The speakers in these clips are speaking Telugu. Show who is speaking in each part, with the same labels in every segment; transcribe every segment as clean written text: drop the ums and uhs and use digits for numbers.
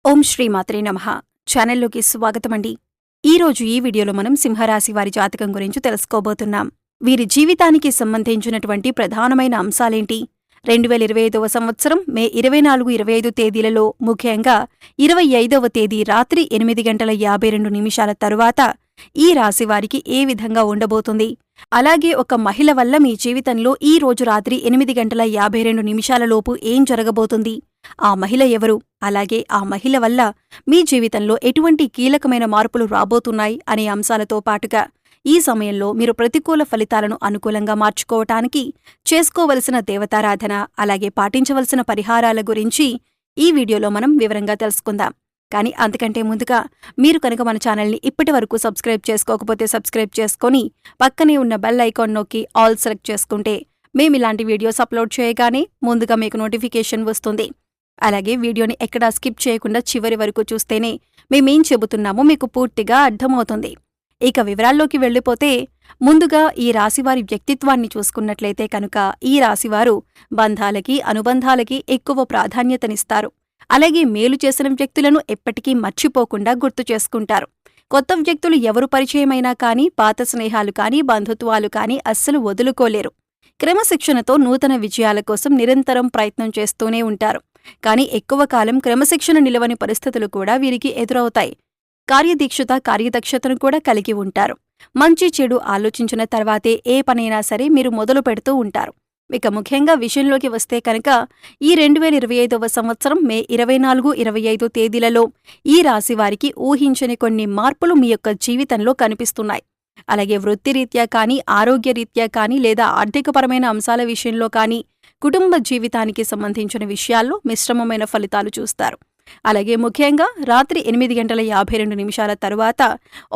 Speaker 1: ఓం శ్రీ మాత్రే నమః. ఛానల్లోకి స్వాగతమండి. ఈరోజు ఈ వీడియోలో మనం సింహరాశి వారి జాతకం గురించి తెలుసుకోబోతున్నాం. వీరి జీవితానికి సంబంధించినటువంటి ప్రధానమైన అంశాలేంటి? 2025వ సంవత్సరం మే 24-25 తేదీలలో, ముఖ్యంగా 25వ తేదీ రాత్రి 8:52 తరువాత ఈ రాశి వారికి ఏ విధంగా ఉండబోతుంది? అలాగే ఒక మహిళ వల్ల మీ జీవితంలో ఈ రోజు రాత్రి 8:52 లోపు ఏం జరగబోతుంది? ఆ మహిళ ఎవరు? అలాగే ఆ మహిళ వల్ల మీ జీవితంలో ఎటువంటి కీలకమైన మార్పులు రాబోతున్నాయి అనే అంశాలతో పాటుగా ఈ సమయంలో మీరు ప్రతికూల ఫలితాలను అనుకూలంగా మార్చుకోవటానికి చేసుకోవలసిన దేవతారాధన, అలాగే పాటించవలసిన పరిహారాల గురించి ఈ వీడియోలో మనం వివరంగా తెలుసుకుందాం. కానీ అంతకంటే ముందుగా మీరు కనుక మన ఛానల్ని ఇప్పటివరకు సబ్స్క్రైబ్ చేసుకోకపోతే సబ్స్క్రైబ్ చేసుకొని పక్కనే ఉన్న బెల్ ఐకాన్ నొక్కి ఆల్ సెలెక్ట్ చేసుకుంటే మేమిలాంటి వీడియోస్ అప్లోడ్ చేయగానే ముందుగా మీకు నోటిఫికేషన్ వస్తుంది. అలాగే వీడియోని ఎక్కడా స్కిప్ చేయకుండా చివరి వరకు చూస్తేనే మేమేం చెబుతున్నామో మీకు పూర్తిగా అర్థమవుతుంది. ఇక వివరాల్లోకి వెళ్ళిపోతే, ముందుగా ఈ రాశివారి వ్యక్తిత్వాన్ని చూసుకున్నట్లయితే కనుక ఈ రాశివారు బంధాలకి, అనుబంధాలకి ఎక్కువ ప్రాధాన్యతనిస్తారు. అలాగే మేలు చేసిన వ్యక్తులను ఎప్పటికీ మర్చిపోకుండా గుర్తు చేసుకుంటారు. కొత్త వ్యక్తులు ఎవరు పరిచయమైనా కానీ, పాత స్నేహాలు కానీ, బంధుత్వాలు కానీ అస్సలు వదులుకోలేరు. క్రమశిక్షణతో నూతన విజయాల కోసం నిరంతరం ప్రయత్నం చేస్తూనే ఉంటారు. కానీ ఎక్కువ కాలం క్రమశిక్షణ నిలవని పరిస్థితులు కూడా వీరికి ఎదురవుతాయి. కార్యదక్షతను కూడా కలిగి ఉంటారు. మంచి చెడు ఆలోచించిన తర్వాతే ఏ పనైనా సరే మీరు మొదలు పెడుతూ ఉంటారు. ఇక ముఖ్యంగా విషయంలోకి వస్తే కనుక ఈ 2025వ సంవత్సరం మే 24-25 తేదీలలో ఈ రాశివారికి ఊహించని కొన్ని మార్పులు మీ యొక్క జీవితంలో కనిపిస్తున్నాయి. అలాగే వృత్తిరీత్యా కానీ, ఆరోగ్యరీత్యా కానీ, లేదా ఆర్థికపరమైన అంశాల విషయంలో కానీ, కుటుంబ జీవితానికి సంబంధించిన విషయాల్లో మిశ్రమమైన ఫలితాలు చూస్తారు. అలాగే ముఖ్యంగా రాత్రి 8:52 తరువాత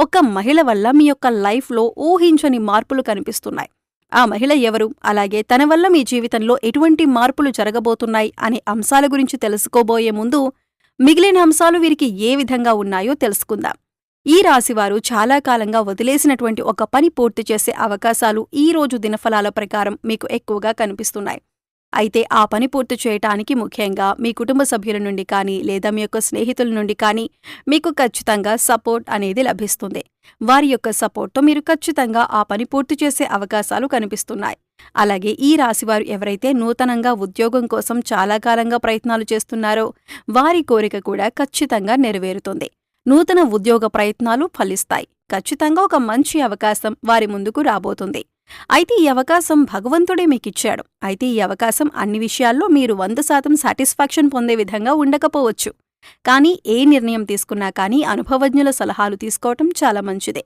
Speaker 1: ఒక మహిళ వల్ల మీ యొక్క లైఫ్లో ఊహించని మార్పులు కనిపిస్తున్నాయి. ఆ మహిళ ఎవరు? అలాగే తన వల్ల మీ జీవితంలో ఎటువంటి మార్పులు జరగబోతున్నాయి అనే అంశాల గురించి తెలుసుకోబోయే ముందు మిగిలిన అంశాలు వీరికి ఏ విధంగా ఉన్నాయో తెలుసుకుందాం. ఈ రాశివారు చాలా కాలంగా వదిలేసినటువంటి ఒక పని పూర్తి చేసే అవకాశాలు ఈ రోజు దినఫలాల ప్రకారం మీకు ఎక్కువగా కనిపిస్తున్నాయి. అయితే ఆ పని పూర్తి చేయటానికి ముఖ్యంగా మీ కుటుంబ సభ్యుల నుండి కానీ, లేదా మీ యొక్క స్నేహితుల నుండి కానీ మీకు ఖచ్చితంగా సపోర్ట్ అనేది లభిస్తుంది. వారి యొక్క సపోర్ట్తో మీరు ఖచ్చితంగా ఆ పని పూర్తి చేసే అవకాశాలు కనిపిస్తున్నాయి. అలాగే ఈ రాశివారు ఎవరైతే నూతనంగా ఉద్యోగం కోసం చాలా కాలంగా ప్రయత్నాలు చేస్తున్నారో వారి కోరిక కూడా ఖచ్చితంగా నెరవేరుతుంది. నూతన ఉద్యోగ ప్రయత్నాలు ఫలిస్తాయి. ఖచ్చితంగా ఒక మంచి అవకాశం వారి ముందుకు రాబోతుంది. అయితే ఈ అవకాశం భగవంతుడే మీకిచ్చాడు. అయితే ఈ అవకాశం అన్ని విషయాల్లో మీరు 100% సాటిస్ఫాక్షన్ పొందే విధంగా ఉండకపోవచ్చు. కానీ ఏ నిర్ణయం తీసుకున్నా కానీ అనుభవజ్ఞుల సలహాలు తీసుకోవటం చాలా మంచిదే.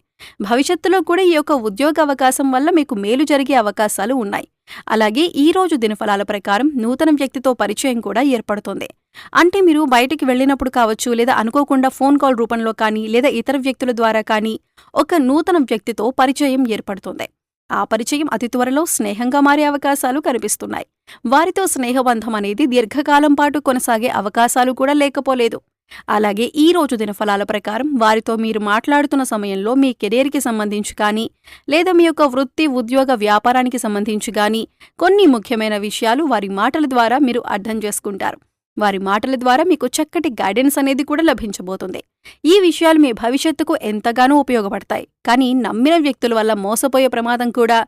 Speaker 1: భవిష్యత్తులో కూడా ఈ యొక్క ఉద్యోగ అవకాశం వల్ల మీకు మేలు జరిగే అవకాశాలు ఉన్నాయి. అలాగే ఈ రోజు దినఫలాల ప్రకారం నూతన వ్యక్తితో పరిచయం కూడా ఏర్పడుతుంది. అంటే మీరు బయటికి వెళ్ళినప్పుడు కావచ్చు, లేదా అనుకోకుండా ఫోన్ కాల్ రూపంలో కానీ, లేదా ఇతర వ్యక్తుల ద్వారా కానీ ఒక నూతన వ్యక్తితో పరిచయం ఏర్పడుతుంది. ఆ పరిచయం అతి త్వరలో స్నేహంగా మారే అవకాశాలు కనిపిస్తున్నాయి. వారితో స్నేహబంధం అనేది దీర్ఘకాలం పాటు కొనసాగే అవకాశాలు కూడా లేకపోలేదు. అలాగే ఈ రోజు దినఫలాల ప్రకారం వారితో మీరు మాట్లాడుతున్న సమయంలో మీ కెరీర్కి సంబంధించి కానీ, లేదా మీ యొక్క వృత్తి, ఉద్యోగ, వ్యాపారానికి సంబంధించి కానీ కొన్ని ముఖ్యమైన విషయాలు వారి మాటల ద్వారా మీరు అర్థం చేసుకుంటారు. వారి మాటల ద్వారా మీకు చక్కటి గైడెన్స్ అనేది కూడా లభించబోతుంది. ఈ విషయాలు మీ భవిష్యత్తుకు ఎంతగానో ఉపయోగపడతాయి. కానీ నమ్మిన వ్యక్తుల వల్ల మోసపోయే ప్రమాదం కూడా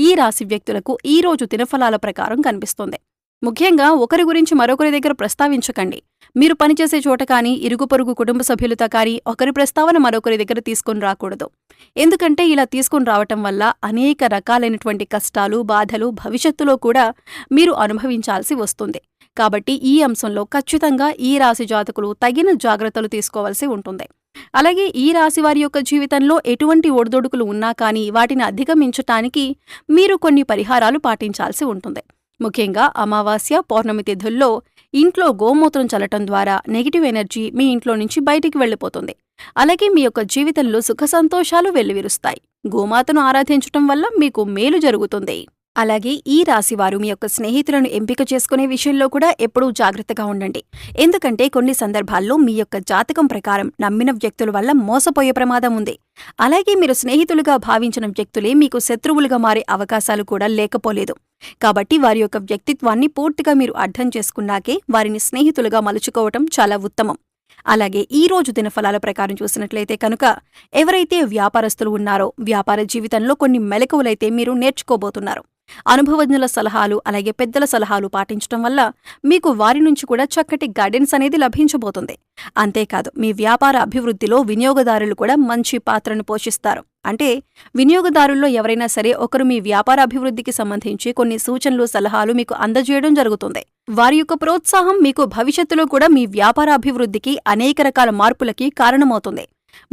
Speaker 1: ఈ రాశి వ్యక్తులకు ఈ రోజు దినఫలాల ప్రకారం కనిపిస్తుంది. ముఖ్యంగా ఒకరి గురించి మరొకరి దగ్గర ప్రస్తావించకండి. మీరు పనిచేసే చోట కానీ, ఇరుగు పొరుగు కుటుంబ సభ్యులతో కానీ ఒకరి ప్రస్తావన మరొకరి దగ్గర తీసుకుని రాకూడదు. ఎందుకంటే ఇలా తీసుకుని రావటం వల్ల అనేక రకాలైనటువంటి కష్టాలు, బాధలు భవిష్యత్తులో కూడా మీరు అనుభవించాల్సి వస్తుంది. కాబట్టి ఈ అంశంలో ఖచ్చితంగా ఈ రాశి జాతకులు తగిన జాగ్రత్తలు తీసుకోవాల్సి ఉంటుంది. అలాగే ఈ రాశి వారి యొక్క జీవితంలో ఎటువంటి ఒడిదొడుకులు ఉన్నా కానీ వాటిని అధిగమించటానికి మీరు కొన్ని పరిహారాలు పాటించాల్సి ఉంటుంది. ముఖ్యంగా అమావాస్య, పౌర్ణమి తిథుల్లో ఇంట్లో గోమూత్రం చల్లటం ద్వారా నెగిటివ్ ఎనర్జీ మీ ఇంట్లో నుంచి బయటికి వెళ్ళిపోతుంది. అలాగే మీ యొక్క జీవితంలో సుఖ సంతోషాలు వెల్లివిరుస్తాయి. గోమాతను ఆరాధించటం వల్ల మీకు మేలు జరుగుతుంది. అలాగే ఈ రాశివారు మీ యొక్క స్నేహితులను ఎంపిక చేసుకునే విషయంలో కూడా ఎప్పుడూ జాగ్రత్తగా ఉండండి. ఎందుకంటే కొన్ని సందర్భాల్లో మీ యొక్క జాతకం ప్రకారం నమ్మిన వ్యక్తుల వల్ల మోసపోయే ప్రమాదం ఉంది. అలాగే మీరు స్నేహితులుగా భావించిన వ్యక్తులే మీకు శత్రువులుగా మారే అవకాశాలు కూడా లేకపోలేదు. కాబట్టి వారి యొక్క వ్యక్తిత్వాన్ని పూర్తిగా మీరు అర్థం చేసుకున్నాకే వారిని స్నేహితులుగా మలుచుకోవటం చాలా ఉత్తమం. అలాగే ఈ రోజు దినఫలాల ప్రకారం చూసినట్లయితే కనుక ఎవరైతే వ్యాపారస్తులు ఉన్నారో వ్యాపార జీవితంలో కొన్ని మెలకువలైతే మీరు నేర్చుకోబోతున్నారు. అనుభవజ్ఞుల సలహాలు అలాగే పెద్దల సలహాలు పాటించడం వల్ల మీకు వారి నుంచి కూడా చక్కటి గైడెన్స్ అనేది లభించబోతుంది. అంతేకాదు మీ వ్యాపార అభివృద్ధిలో వినియోగదారులు కూడా మంచి పాత్రను పోషిస్తారు. అంటే వినియోగదారుల్లో ఎవరైనా సరే ఒకరు మీ వ్యాపార అభివృద్ధికి సంబంధించి కొన్ని సూచనలు సలహాలు మీకు అందజేయడం జరుగుతుంది. వారి యొక్క ప్రోత్సాహం మీకు భవిష్యత్తులో కూడా మీ వ్యాపార అభివృద్ధికి అనేక రకాల మార్పులకి కారణమవుతుంది.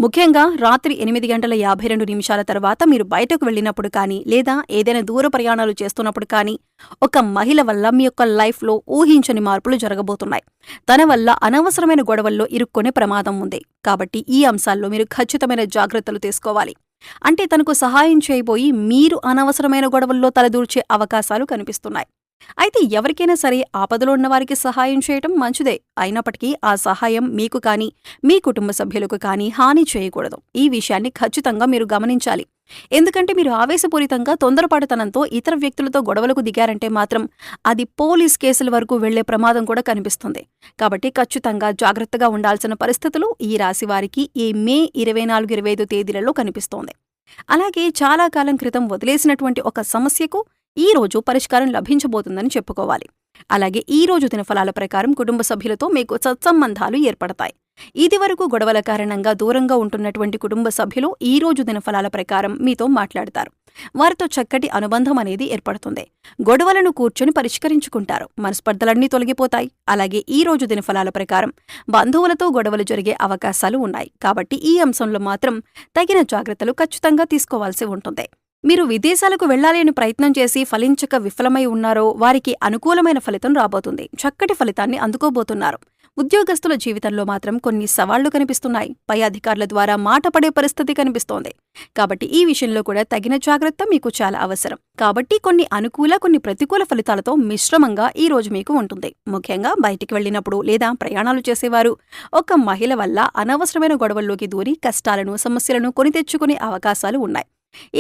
Speaker 1: ముఖ్యంగా రాత్రి 8:52 తర్వాత మీరు బయటకు వెళ్ళినప్పుడు కానీ లేదా ఏదైనా దూర ప్రయాణాలు చేస్తున్నప్పుడు కానీ ఒక మహిళ వల్ల మీ యొక్క లైఫ్లో ఊహించని మార్పులు జరగబోతున్నాయి. తన వల్ల అనవసరమైన గొడవల్లో ఇరుక్కునే ప్రమాదం ఉంది. కాబట్టి ఈ అంశాల్లో మీరు ఖచ్చితమైన జాగ్రత్తలు తీసుకోవాలి. అంటే తనకు సహాయం చేయబోయి మీరు అనవసరమైన గొడవల్లో తలదూర్చే అవకాశాలు కనిపిస్తున్నాయి. అయితే ఎవరికైనా సరే ఆపదలో ఉన్నవారికి సహాయం చేయటం మంచిదే. అయినప్పటికీ ఆ సహాయం మీకు కానీ మీ కుటుంబ సభ్యులకు కానీ హాని చేయకూడదు. ఈ విషయాన్ని ఖచ్చితంగా మీరు గమనించాలి. ఎందుకంటే మీరు ఆవేశపూరితంగా తొందరపాటుతనంతో ఇతర వ్యక్తులతో గొడవలకు దిగారంటే మాత్రం అది పోలీస్ కేసుల వరకు వెళ్లే ప్రమాదం కూడా కనిపిస్తుంది. కాబట్టి ఖచ్చితంగా జాగ్రత్తగా ఉండాల్సిన పరిస్థితులు ఈ రాశి వారికి ఈ మే 24-25 తేదీలలో కనిపిస్తోంది. అలాగే చాలా కాలం క్రితం వదిలేసినటువంటి ఒక సమస్యకు ఈ రోజు పరిష్కారం లభించబోతుందని చెప్పుకోవాలి. అలాగే ఈ రోజు దినఫలాల ప్రకారం కుటుంబ సభ్యులతో మీకు సత్సంబంధాలు ఏర్పడతాయి. ఇదివరకు గొడవల కారణంగా దూరంగా ఉంటున్నటువంటి కుటుంబ సభ్యులు ఈ రోజు దినఫలాల ప్రకారం మీతో మాట్లాడతారు. వారితో చక్కటి అనుబంధం అనేది ఏర్పడుతుంది. గొడవలను కూర్చొని పరిష్కరించుకుంటారు. మనస్పర్ధలన్నీ తొలగిపోతాయి. అలాగే ఈ రోజు దినఫలాల ప్రకారం బంధువులతో గొడవలు జరిగే అవకాశాలు ఉన్నాయి. కాబట్టి ఈ అంశంలో మాత్రం తగిన జాగ్రత్తలు ఖచ్చితంగా తీసుకోవాల్సి ఉంటుంది. మీరు విదేశాలకు వెళ్లాలి అని ప్రయత్నం చేసి ఫలించక విఫలమై ఉన్నారో వారికి అనుకూలమైన ఫలితం రాబోతుంది. చక్కటి ఫలితాన్ని అందుకోబోతున్నారు. ఉద్యోగస్తుల జీవితంలో మాత్రం కొన్ని సవాళ్లు కనిపిస్తున్నాయి. పై అధికారుల ద్వారా మాట పడే పరిస్థితి కనిపిస్తోంది. కాబట్టి ఈ విషయంలో కూడా తగిన జాగ్రత్త మీకు చాలా అవసరం. కాబట్టి కొన్ని అనుకూల కొన్ని ప్రతికూల ఫలితాలతో మిశ్రమంగా ఈ రోజు మీకు ఉంటుంది. ముఖ్యంగా బయటికి వెళ్లినప్పుడు లేదా ప్రయాణాలు చేసేవారు ఒక మహిళ వల్ల అనవసరమైన గొడవల్లోకి దూరి కష్టాలను సమస్యలను కొని తెచ్చుకునే అవకాశాలు ఉన్నాయి.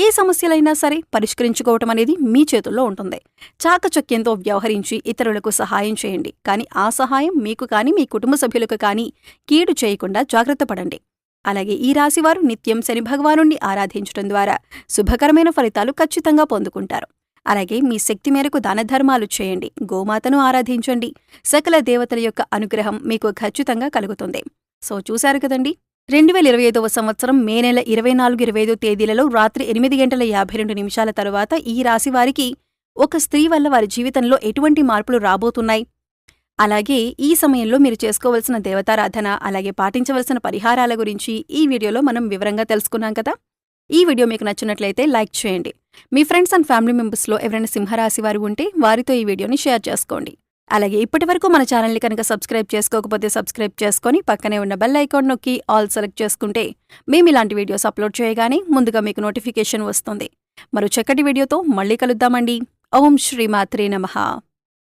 Speaker 1: ఏ సమస్యలైనా సరే పరిష్కరించుకోవటం అనేది మీ చేతుల్లో ఉంటుంది. చాకచక్యంతో వ్యవహరించి ఇతరులకు సహాయం చేయండి. కానీ ఆ సహాయం మీకు కానీ మీ కుటుంబ సభ్యులకు కానీ కీడు చేయకుండా జాగ్రత్త పడండి. అలాగే ఈ రాశివారు నిత్యం శని భగవానుణ్ణి ఆరాధించడం ద్వారా శుభకరమైన ఫలితాలు ఖచ్చితంగా పొందుకుంటారు. అలాగే మీ శక్తి మేరకు దానధర్మాలు చేయండి. గోమాతను ఆరాధించండి. సకల దేవతల యొక్క అనుగ్రహం మీకు ఖచ్చితంగా కలుగుతుంది. సో చూశారు కదండి, 2025వ సంవత్సరం మే నెల 24-25 తేదీలలో రాత్రి 8:52 తరువాత ఈ రాశివారికి ఒక స్త్రీ వల్ల వారి జీవితంలో ఎటువంటి మార్పులు రాబోతున్నాయి, అలాగే ఈ సమయంలో మీరు చేసుకోవలసిన దేవతారాధన అలాగే పాటించవలసిన పరిహారాల గురించి ఈ వీడియోలో మనం వివరంగా తెలుసుకున్నాం కదా. ఈ వీడియో మీకు నచ్చినట్లయితే లైక్ చేయండి. మీ ఫ్రెండ్స్ అండ్ ఫ్యామిలీ మెంబర్స్లో ఎవరైనా సింహరాశి వారు ఉంటే వారితో ఈ వీడియోని షేర్ చేసుకోండి. అలాగే ఇప్పటివరకు మన ఛానల్ని కనుక సబ్స్క్రైబ్ చేసుకోకపోతే సబ్స్క్రైబ్ చేసుకొని పక్కనే ఉన్న బెల్ ఐకాన్ నొక్కి ఆల్ సెలెక్ట్ చేసుకుంటే మేము ఇలాంటి వీడియోస్ అప్లోడ్ చేయగానే ముందుగా మీకు నోటిఫికేషన్ వస్తుంది. మరో చక్కటి వీడియోతో మళ్ళీ కలుద్దామండి. ఓం శ్రీమాత్రే నమః.